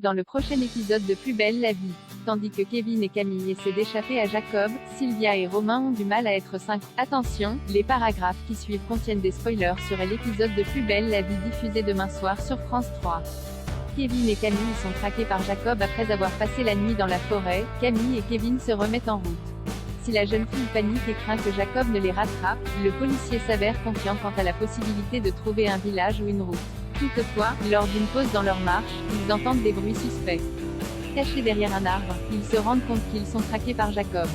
dans le prochain épisode de Plus belle la vie. Tandis que Kevin et Camille essaient d'échapper à Jacob, Sylvia et Romain ont du mal à être synchro. Attention, les paragraphes qui suivent contiennent des spoilers sur l'épisode de Plus belle la vie diffusé demain soir sur France 3. Kevin et Camille sont traqués par Jacob après avoir passé la nuit dans la forêt. Camille et Kevin se remettent en route. Si la jeune fille panique et craint que Jacob ne les rattrape, le policier s'avère confiant quant à la possibilité de trouver un village ou une route. Toutefois, lors d'une pause dans leur marche, ils entendent des bruits suspects. Cachés derrière un arbre, ils se rendent compte qu'ils sont traqués par Jacob.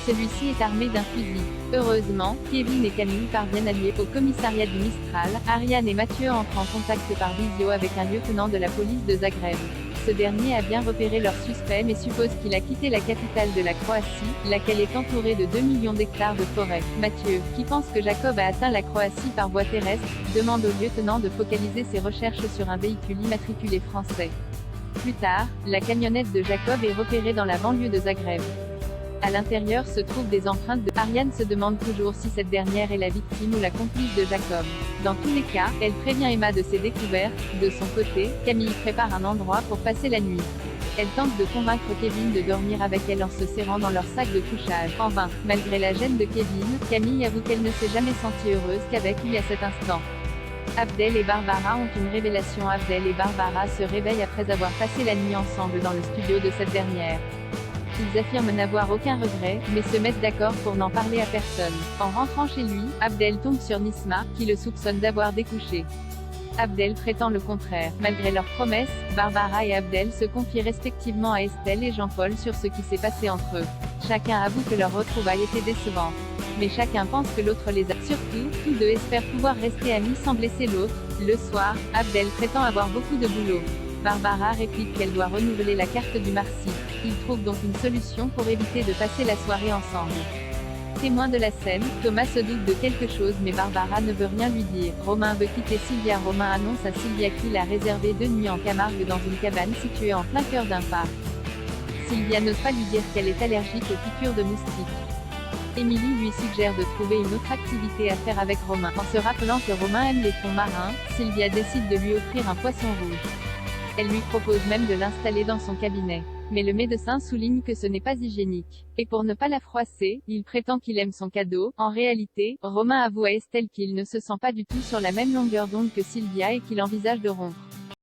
Celui-ci est armé d'un fusil. Heureusement, Kevin et Camille parviennent à lier au commissariat du Mistral. Ariane et Mathieu entrent en contact par visio avec un lieutenant de la police de Zagreb. Ce dernier a bien repéré leur suspect mais suppose qu'il a quitté la capitale de la Croatie, laquelle est entourée de 2 millions d'hectares de forêt. Mathieu, qui pense que Jacob a atteint la Croatie par voie terrestre, demande au lieutenant de focaliser ses recherches sur un véhicule immatriculé français. Plus tard, la camionnette de Jacob est repérée dans la banlieue de Zagreb. À l'intérieur se trouvent des empreintes de... Ariane se demande toujours si cette dernière est la victime ou la complice de Jacob. Dans tous les cas, elle prévient Emma de ses découvertes. De son côté, Camille prépare un endroit pour passer la nuit. Elle tente de convaincre Kevin de dormir avec elle en se serrant dans leur sac de couchage. En vain, malgré la gêne de Kevin, Camille avoue qu'elle ne s'est jamais sentie heureuse qu'avec lui à cet instant. Abdel et Barbara ont une révélation. Abdel et Barbara se réveillent après avoir passé la nuit ensemble dans le studio de cette dernière. Ils affirment n'avoir aucun regret, mais se mettent d'accord pour n'en parler à personne. En rentrant chez lui, Abdel tombe sur Nisma, qui le soupçonne d'avoir découché. Abdel prétend le contraire. Malgré leurs promesses, Barbara et Abdel se confient respectivement à Estelle et Jean-Paul sur ce qui s'est passé entre eux. Chacun avoue que leur retrouvaille était décevante. Mais chacun pense que l'autre les a. Surtout, tous deux espèrent pouvoir rester amis sans blesser l'autre. Le soir, Abdel prétend avoir beaucoup de boulot. Barbara réplique qu'elle doit renouveler la carte du Marcy. Ils trouvent donc une solution pour éviter de passer la soirée ensemble. Témoin de la scène, Thomas se doute de quelque chose mais Barbara ne veut rien lui dire. Romain veut quitter Sylvia. Romain annonce à Sylvia qu'il a réservé 2 nuits en Camargue dans une cabane située en plein cœur d'un parc. Sylvia n'ose pas lui dire qu'elle est allergique aux piqûres de moustiques. Émilie lui suggère de trouver une autre activité à faire avec Romain. En se rappelant que Romain aime les fonds marins, Sylvia décide de lui offrir un poisson rouge. Elle lui propose même de l'installer dans son cabinet. Mais le médecin souligne que ce n'est pas hygiénique. Et pour ne pas la froisser, il prétend qu'il aime son cadeau. En réalité, Romain avoue à Estelle qu'il ne se sent pas du tout sur la même longueur d'onde que Sylvia et qu'il envisage de rompre.